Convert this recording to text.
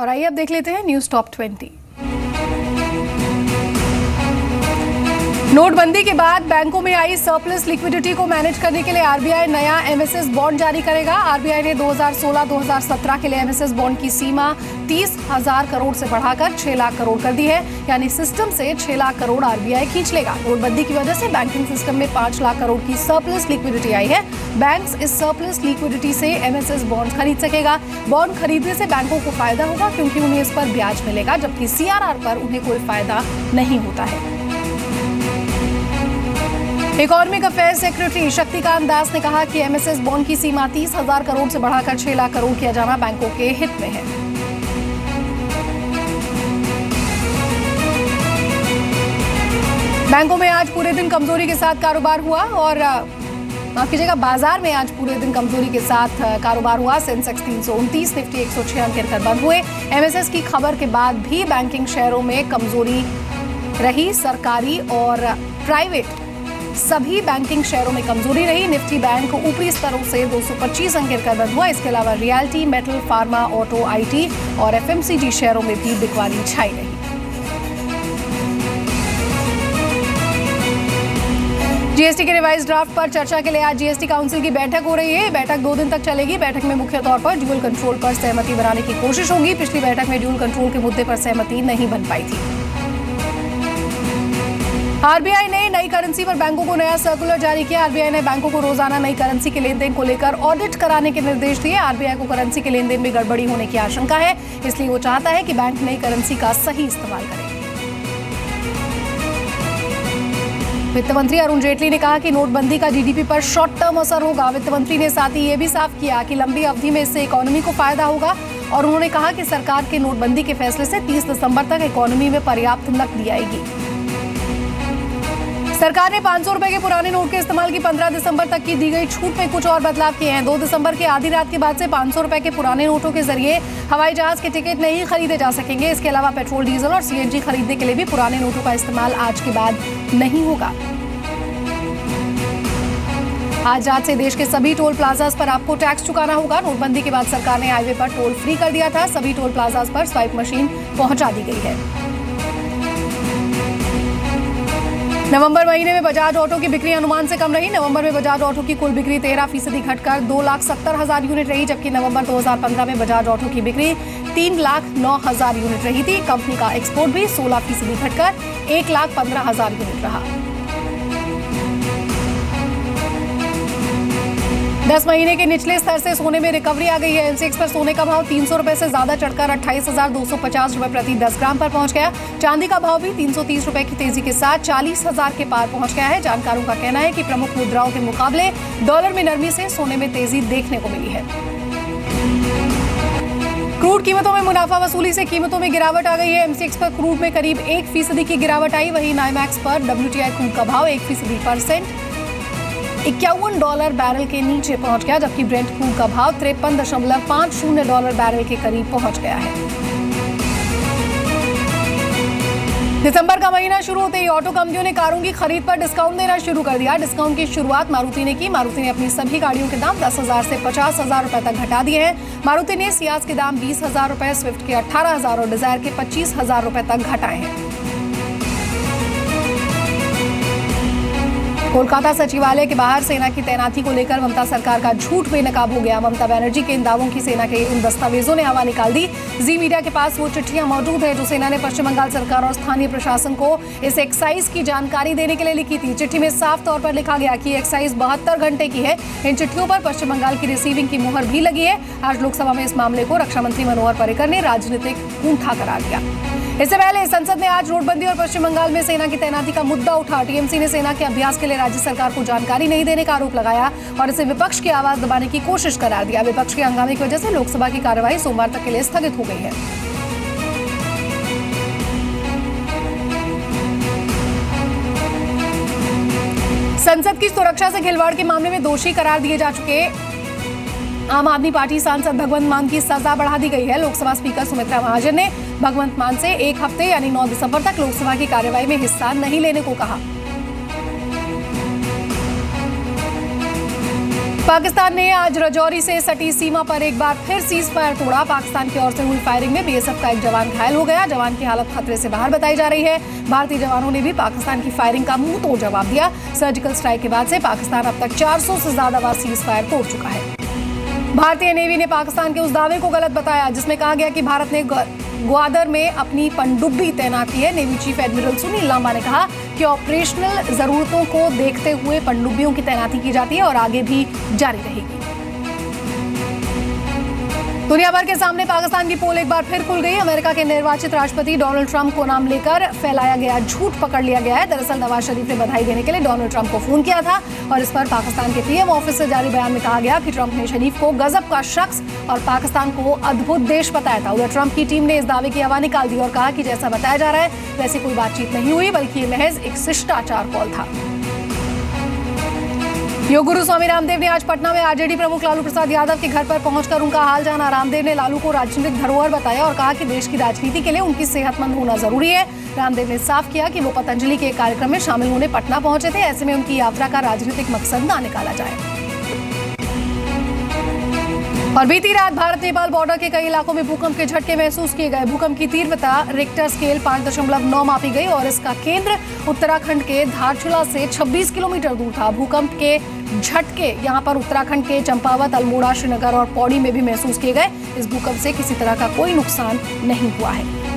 और आइए अब देख लेते हैं न्यूज टॉप 20। नोटबंदी के बाद बैंकों में आई सरप्लस लिक्विडिटी को मैनेज करने के लिए आरबीआई नया एमएसएस बॉन्ड जारी करेगा। आरबीआई ने 2016-2017 के लिए एमएसएस बॉन्ड की सीमा 30,000 करोड़ से बढ़ाकर 6 लाख करोड़ कर दी है, यानी सिस्टम से 6 लाख करोड़ आरबीआई खींच लेगा। नोटबंदी की वजह से बैंकिंग सिस्टम में 5 लाख करोड़ की सरप्लस लिक्विडिटी आई है। बैंक्स इस सरप्लस लिक्विडिटी से एमएसएस बॉन्ड खरीद सकेगा। बॉन्ड खरीदने से बैंकों को फायदा होगा क्योंकि उन्हें इस पर ब्याज मिलेगा, जबकि सीआरआर पर उन्हें कोई फायदा नहीं होता है। Economic affairs secretary Shaktikanta Das ने कहा कि एमएसएस बॉन्ड की सीमा 30,000 करोड़ से बढ़ाकर 6 लाख करोड़ किया जाना बैंकों के हित में है। बैंकों में आज पूरे दिन कमजोरी के साथ कारोबार हुआ और माफ कीजिएगा, बाजार में आज पूरे दिन कमजोरी के साथ कारोबार हुआ। सेंसेक्स 329, निफ्टी 106 अंक गिरकर बंद हुए। एमएसएस की खबर के बाद भी बैंकिंग शेयरों में कमजोरी रही। सरकारी और प्राइवेट सभी बैंकिंग शेयरों में कमजोरी रही। निफ्टी बैंक ऊपरी स्तरों से 225 अंक गिरकर बंद हुआ। इसके अलावा realty, metal, pharma, auto, IT और एफएमसीजी शेयरों में भी बिकवाली छाई रही। जीएसटी के रिवाइज ड्राफ्ट पर चर्चा के लिए आज जीएसटी काउंसिल की बैठक हो रही है। बैठक 2 दिन तक चलेगी। बैठक में मुख्य तौर पर ड्यूअल कंट्रोल पर सहमति बनाने की कोशिश होगी। पिछली बैठक में ड्यूअल कंट्रोल के मुद्दे पर सहमति नहीं बन पाई थी। आरबीआई ने नई करेंसी पर बैंकों को नया सर्कुलर जारी किया। आरबीआई ने बैंकों को रोजाना नई करेंसी के लेन देन को लेकर ऑडिट कराने के निर्देश दिए। आरबीआई को करेंसी के लेन देन में गड़बड़ी होने की आशंका है, इसलिए वो चाहता है कि बैंक नई करेंसी का सही इस्तेमाल करें। वित्त मंत्री अरुण जेटली ने कहा कि नोटबंदी का जीडीपी पर शॉर्ट टर्म असर होगा। वित्त मंत्री ने साथ ही ये भी साफ किया कि लंबी अवधि में इससे इकोनॉमी को फायदा होगा और उन्होंने कहा कि सरकार के नोटबंदी के फैसले से 30 दिसंबर तक इकोनॉमी में पर्याप्त नकदी आएगी। सरकार ने 500 रुपए के पुराने नोट के इस्तेमाल की 15 दिसंबर तक की दी गई छूट में कुछ और बदलाव किए हैं। 2 दिसंबर की आधी रात के बाद से 500 रुपए के पुराने नोटों के जरिए हवाई जहाज के टिकट नहीं खरीदे जा सकेंगे। इसके अलावा पेट्रोल, डीजल और सीएनजी खरीदने के लिए भी पुराने नोटों का इस्तेमाल आज के बाद नहीं होगा। आज रात से देश के सभी टोल प्लाजाज पर आपको टैक्स चुकाना होगा। नोटबंदी के बाद सरकार ने हाईवे पर टोल फ्री कर दिया था। सभी टोल प्लाजाज पर स्वाइप मशीन पहुंचा दी गई है। नवंबर महीने में बजाज ऑटो की बिक्री अनुमान से कम रही। नवंबर में बजाज ऑटो की कुल बिक्री 13% घटकर 2,70,000 यूनिट रही, जबकि नवंबर 2015 में बजाज ऑटो की बिक्री 3,09,000 यूनिट रही थी। कंपनी का एक्सपोर्ट भी 16% घटकर 1,15,000 यूनिट रहा। 10 महीने के निचले स्तर से सोने में रिकवरी आ गई है। एमसीएक्स पर सोने का भाव 300 रुपए से ज्यादा चढ़कर 28,250 रुपए प्रति 10 ग्राम पर पहुंच गया। चांदी का भाव भी 330 रुपए की तेजी के साथ 40,000 के पार पहुंच गया है। जानकारों का कहना है कि प्रमुख मुद्राओं के मुकाबले डॉलर में नरमी से सोने में तेजी देखने को मिली है। क्रूड कीमतों में मुनाफा वसूली से कीमतों में गिरावट आ गई है। एमसीएक्स पर क्रूड में करीब 1% की गिरावट आई। वहीं नाइमैक्स पर डब्ल्यूटीआई क्रूड का भाव 1% $51 बैरल के नीचे पहुंच गया, जबकि ब्रेंट क्रूड का भाव $53.50 बैरल के करीब पहुंच गया है। दिसंबर का महीना शुरू होते ही ऑटो कंपनियों ने कारों की खरीद पर डिस्काउंट देना शुरू कर दिया। डिस्काउंट की शुरुआत मारुति ने की। मारुति ने अपनी सभी गाड़ियों के दाम 10,000 से 50,000 रुपए तक घटा दिए हैं। मारुति ने सियाज के दाम 20,000 रुपए, स्विफ्ट के 18,000 और डिजायर के 25,000 रुपए तक घटाए हैं। कोलकाता सचिवालय के बाहर सेना की तैनाती को लेकर ममता सरकार का झूठ बेनकाब हो गया। ममता बनर्जी के इन दावों की सेना के उन दस्तावेजों ने हवा निकाल दी। जी मीडिया के पास वो चिट्ठियां मौजूद है जो सेना ने पश्चिम बंगाल सरकार और स्थानीय प्रशासन को इस एक्साइज की जानकारी देने के लिए लिखी थी। चिट्ठी में साफ तौर पर लिखा गया कि एक्साइज 72 घंटे की है। इन चिट्ठियों पर पश्चिम बंगाल की रिसीविंग की मुहर भी लगी है। आज लोकसभा में इस मामले को रक्षा मंत्री मनोहर पर्रिकर ने राजनीतिक कूंठा करार दिया। इससे पहले संसद ने आज नोटबंदी और पश्चिम बंगाल में सेना की तैनाती का मुद्दा उठा। टीएमसी ने सेना के अभ्यास के लिए राज्य सरकार को जानकारी नहीं देने का आरोप लगाया और इसे विपक्ष की आवाज दबाने की कोशिश करार दिया। विपक्ष के हंगामे की वजह से लोकसभा की कार्यवाही सोमवार तक के लिए स्थगित हो गई है। संसद की सुरक्षा से खिलवाड़ के मामले में दोषी करार दिए जा चुके आम आदमी पार्टी सांसद भगवंत मान की सजा बढ़ा दी गई है। लोकसभा स्पीकर सुमित्रा महाजन ने भगवंत मान से 1 हफ्ते यानी 9 दिसंबर तक लोकसभा की कार्यवाही में हिस्सा नहीं लेने को कहा। पाकिस्तान ने आज रजौरी से सटी सीमा पर एक बार फिर सीज फायर तोड़ा। पाकिस्तान की ओर से हुई फायरिंग में बीएसएफ का एक जवान घायल हो गया। जवान की हालत खतरे से बाहर बताई जा रही है। भारतीय जवानों ने भी पाकिस्तान की फायरिंग का मुंह तोड़ जवाब दिया। सर्जिकल स्ट्राइक के बाद से पाकिस्तान अब तक 400 से ज्यादा बार सीज फायर तोड़ चुका है। भारतीय नेवी ने पाकिस्तान के उस दावे को गलत बताया जिसमें कहा गया कि भारत ने ग्वादर में अपनी पनडुब्बी तैनात की है। Navy chief admiral Sunil Lamba ने कहा कि ऑपरेशनल जरूरतों को देखते हुए पनडुब्बियों की तैनाती की जाती है और आगे भी जारी रहेगी। दुनिया भर के सामने पाकिस्तान की पोल एक बार फिर खुल गई। अमेरिका के निर्वाचित राष्ट्रपति डोनाल्ड ट्रंप को नाम लेकर फैलाया गया झूठ पकड़ लिया गया है। दरअसल नवाज शरीफ ने बधाई देने के लिए डोनाल्ड ट्रंप को फोन किया था और इस पर पाकिस्तान के पीएम ऑफिस से जारी बयान में कहा गया कि ट्रंप ने शरीफ को गजब का शख्स और पाकिस्तान को अद्भुत देश बताया था। उधर ट्रंप की टीम ने इस दावे की हवा निकाल दी और कहा कि जैसा बताया जा रहा है वैसी कोई बातचीत नहीं हुई, बल्कि ये महज एक शिष्टाचार कॉल था। योग गुरु स्वामी रामदेव ने आज पटना में आरजेडी प्रमुख लालू प्रसाद यादव के घर पर पहुंचकर उनका हाल जाना। रामदेव ने लालू को राजनीतिक धरोहर बताया और कहा कि देश की राजनीति के लिए उनकी सेहतमंद होना जरूरी है। रामदेव ने साफ किया कि वो पतंजलि के एक कार्यक्रम में शामिल होने पटना पहुंचे थे। ऐसे में उनकी यात्रा का राजनीतिक मकसद ना निकाला जाए। और बीती रात भारत नेपाल बॉर्डर के कई इलाकों में भूकंप के झटके महसूस किए गए। भूकंप की तीव्रता रिक्टर स्केल 5.9 मापी गई और इसका केंद्र उत्तराखंड के धारचूला से 26 किलोमीटर दूर था। भूकंप के झटके यहां पर उत्तराखंड के चंपावत, अल्मोड़ा, श्रीनगर और पौड़ी में भी महसूस किए गए। इस भूकंप से किसी तरह का कोई नुकसान नहीं हुआ है।